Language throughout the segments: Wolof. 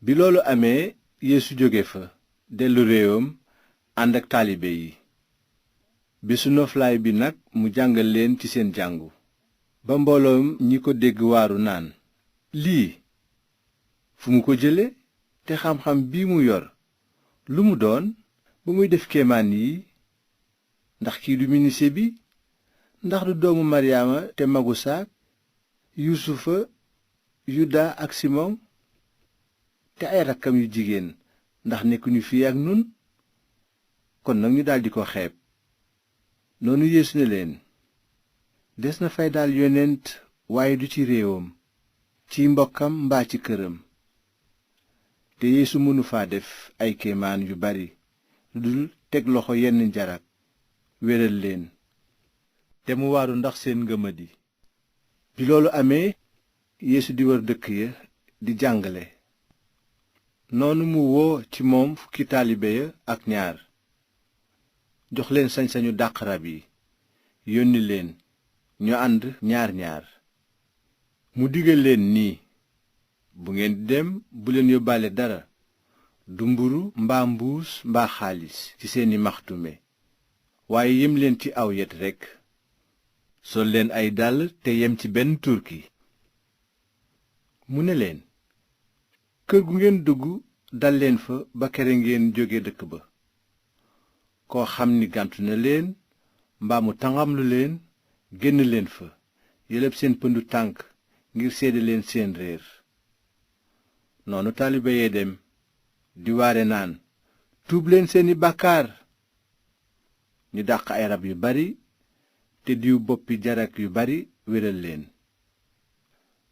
bi loolu amee Yeesu jóge fa dellu réewam ànd ak taalibe yi. bésu noflaay bi nag mu jàngal leen ci seen jàngu ba mbooloom ñi ko dégg waaru naan, lii fu mu ko jële te xam-xam bii mu yor lu mu doon ba muy def kéemaan yi? ndax kii du minise bi? ndax du doomu maryaama te magu saak, yuusufa, yuda ak simon? te ay rakkam yu jigéen ndax nekkuñu fii ak nun? kon nag ñu daldi ko xeeb. noonu Yeesu ne leen, des na fay daal yonent waaye du ci réewam, ci mbokkam mbaa ci këram. te Yeesu mënu faa def ay kéemaan yu bari lu dul teg loxo yenn njarak wéral leen, te mu waaru ndax seen ngëmadi. bi loolu amee Yeesu di wër dëkk ya di jàngale. noonu mu woo ci moom fukki taalibe ya ak ñaar, jox leen sañ-sañu dàq rab yi, yónni leen ñu ànd ñaar ñaar. mu digal leen nii, bu ngeen di dem bu leen yóbbaale dara, du mburu mbaa mbuus mbaa xaalis ci seeni maxtume, waaye yem leen ci aw yet rekk. sol leen ay dàll te yem ci benn turki. mu ne leen, kër gu ngeen dugg dal leen fa ba kere ngeen jóge dëkk ba. koo xam ni gàntu na leen mbaa mu tangamlu leen, génn leen fa, yëlëb seen pëndu tànk ngir seede leen seen réer. noonu taalibe yee dem di waare naan, tuub leen seeni bàkkaar. ñu dàq ay rab yu bari te diw boppi jarak yu bari wéral leen.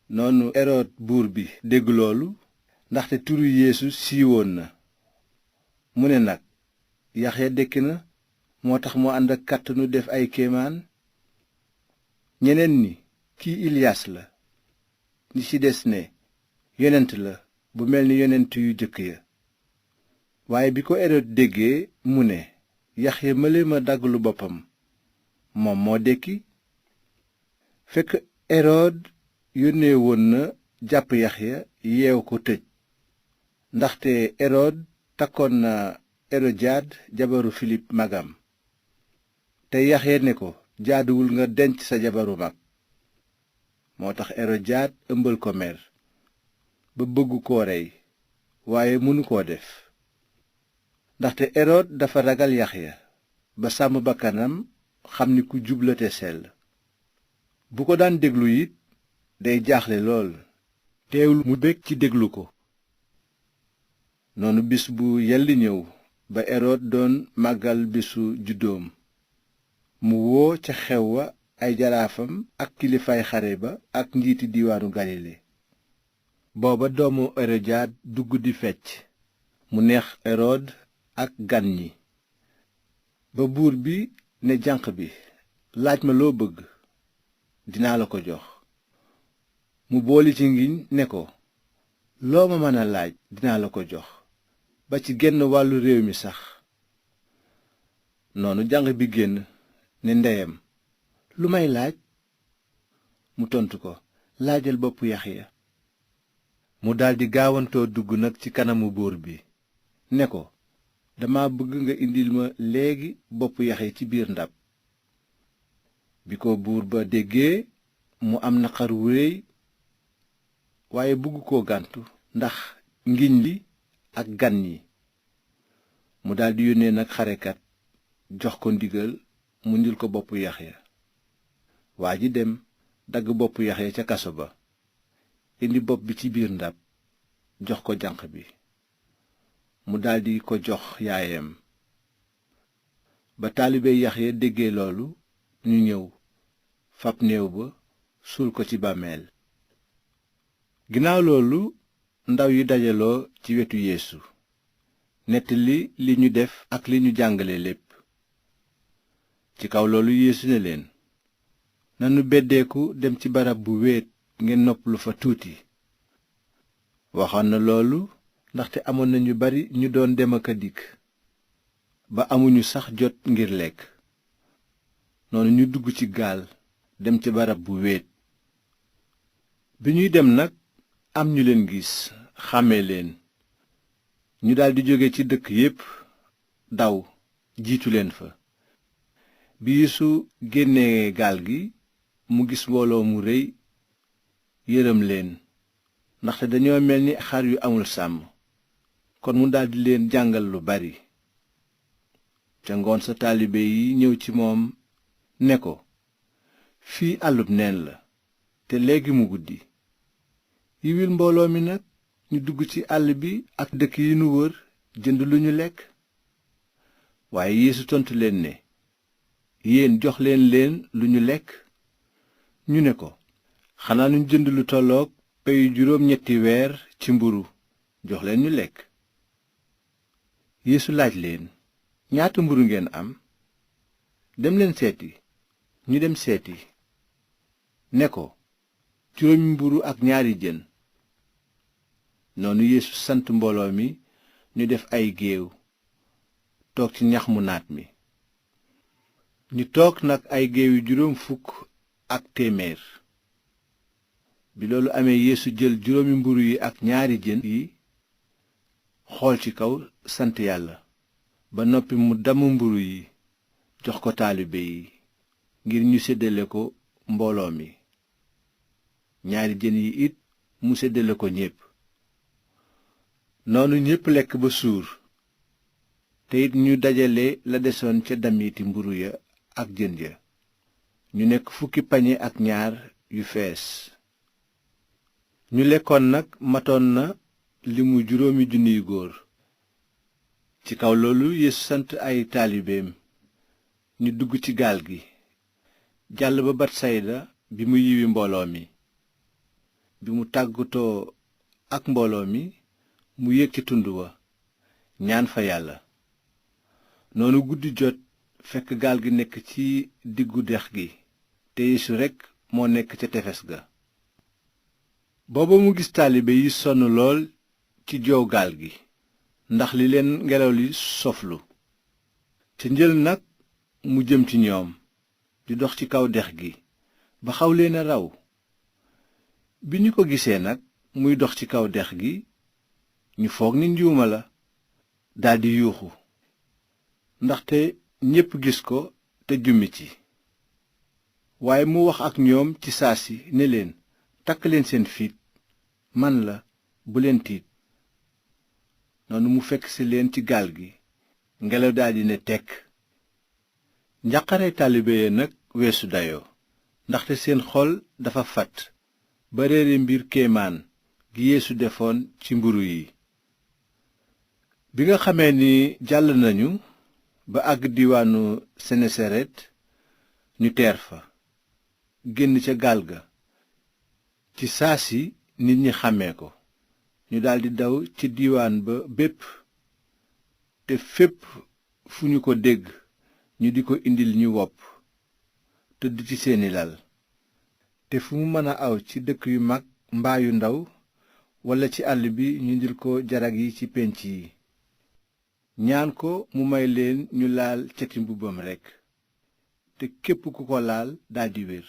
noonu erod buur bi dégg loolu, ndaxte turu Yeesu siiwoon na. mu ne nag, Yaxya dekki na, moo tax mu ànd ak kàttanu def ay kéemaan. ñeneen ni, kii Iliyaas la. ñi ci des ne, yonent la bu mel ni yonent yu jëkk ya. waaye bi ko erod déggee mu ne, Yaxya mële ma dagglu boppam moom moo dekki. fekk erod yónnee woon na jàpp Yaxya yeew ko tëj, ndaxte erod takkoon na erodiyaad jabaru filip magam. te Yaxya ne ko, jaaduwul nga denc sa jabaru mag. moo tax erodiyaad ëmbal ko mer ba bëggu koo rey, waaye mënu koo def, ndaxte erod dafa ragal Yaxya ba sàmm bakkanam, xam ni ku jubla te sell. bu ko daan déglu it day jaaxle lool, teewul mu bég ci déglu ko. noonu bis bu yelli ñëw ba erod doon màggal bisu juddoom, mu woo ca xew wa ay jaraafam ak kilifaay xare ba ak njiiti diiwaanu galile. booba doomu erodiyaad dugg di fecc, mu neex erod ak gan ñi. ba buur bi ne janq bi, laaj ma loo bëgg, dinaa la ko jox. mu booli ci ngiñ ne ko, loo ma mën a laaj dinaa la ko jox, ba ci genn wàllu réew mi sax. noonu janq bi génn ne ndeyam, lu may laaj? mu tontu ko, laajal boppu Yaxya. mu daldi gaawantoo dugg nag ci kanamu buur bi ne ko, dama bëgg nga indil ma léegi boppu Yaxya ci biir ndab. bi ko buur ba déggee mu am naqar wu réy, waaye bëgg koo gàntu ndax ngiñ li ak gan yi. mu daldi yónnee nag xarekat jox ko ndigal mu ndil ko boppu Yaxya. waa ji dem dagg boppu Yaxya ca kaso ba, indi bopp bi ci biir ndab jox ko janq bi. mu daldi ko jox yaayam. ba taalibe Yaxya déggee loolu, ñu ñëw fab néew ba suul ko ci bàmmeel. ginnaaw loolu ndaw yi dajaloo ci wetu Yeesu, nettali li ñu def ak li ñu jàngale lépp. ci kaw loolu Yeesu ne leen, nanu beddeeku dem ci barab bu wéet ngeen noppalu fa tuuti. waxoon na loolu ndaxte amoon na ñu bari ñu doon dem ak a dikk, ba amuñu sax jot ngir lekk. noonu ñu dugg ci gaal dem ca barab bu wéet. bi ñuy dem nag am ñu leen gis, xàmmee leen, ñu daldi jóge ci dëkk yépp daw jiitu leen fa. bi Yeesu génnee gaal gi mu gis mbooloo mu réy yërëm leen ndaxte dañoo mel ni xar yu amul sàmm. kon mu daldi leen jàngal lu bari. ca ngoon sa taalibe yi ñëw ci moom ne ko, fii àllub neen la te léegi mu guddi. yiwil mbooloo mi nag ñu dugg ci àll bi ak dëkk yi nu wër jënd lu ñu lekk. waaye Yeesu tontu leen ne, yéen jox leen lu ñu lekk. ñu ne ko, xanaa ñu jënd lu tolloog peyu juróom-ñetti weer ci mburu jox leen ñu lekk. Yeesu laaj leen, ñaata mburu ngeen am? dem leen seeti. ñu dem seeti. ne ko, juróomi mburu ak ñaari jën. noonu Yeesu sant mbooloo mi ñu def ay géew toog ci ñax mu naat mi. ñu toog nag ay géew yu juróom fukk ak téeméer. bi loolu amee Yeesu jël juróomi mburu yi ak ñaari jën yi xool ci kaw sant yàlla ba noppi mu damm mburu yi jox ko taalibe yi ngir ñu séddale ko mbooloo mi. ñaari jën yi it mu séddale ko ñépp. noonu ñépp lekk ba suur te it ñu dajale la desoon ca damiti mburu ya ak jën ya. ñu nekk fukki pañe ak ñaar yu fees. ñu lekkoon nag matoon na limu 5,000 góor. ci kaw loolu Yeesu sant ay taalibeem ñu dugg ci gaal gi jàll ba Batsayda bi mu yiwi mbooloo mi. bi mu tàggatoo ak mbooloo mi mu yéeg ci tund wa ñaan fa yàlla. noonu guddi jot fekk gaal gi nekk ci diggu dex gi te Yeesu rekk moo nekk ca tefes ga. booba mu gis taalibe yi sonn lool ci joow gaal gi ndax li leen ngelaw li soflu. ca njël nag mu jëm ci ñoom di dox ci kaw dex gi ba xaw leen a raw. bi ñu ko gisee nag muy dox ci kaw dex gi ñu foog ni njuuma la daldi yuuxu ndaxte ñépp gis ko te jummi ci. waaye mu wax ak ñoom ci saasi ne leen, takk leen seen fit, man la, bu leen tiit. noonu mu fekk si leen ci gaal gi ngelaw daldi ne tekk. njàqare taalibe ya nag weesu dayoo ndaxte seen xol dafa fat ba réere mbir kéemaan gi Yeesu defoon ci mburu yi. bi nga xamee ni jàll nañu ba àgg diwaanu Senesaret ñu teer fa génn ca gaal ga. ci saasi nit ñi xàmmee ko ñu daldi daw ci diwaan ba bépp te fépp fu ñu ko dégg ñu di ko indil ñu wopp tëdd ci seeni lal. te fu mu mën a aw ci dëkk yu mag mbaa yu ndaw walla ci àll bi ñu indil ko jarag yi ci pénc yi ñaan ko mu may leen ñu laal cati mbubbam rekk te képp ku ko laal daldi wér.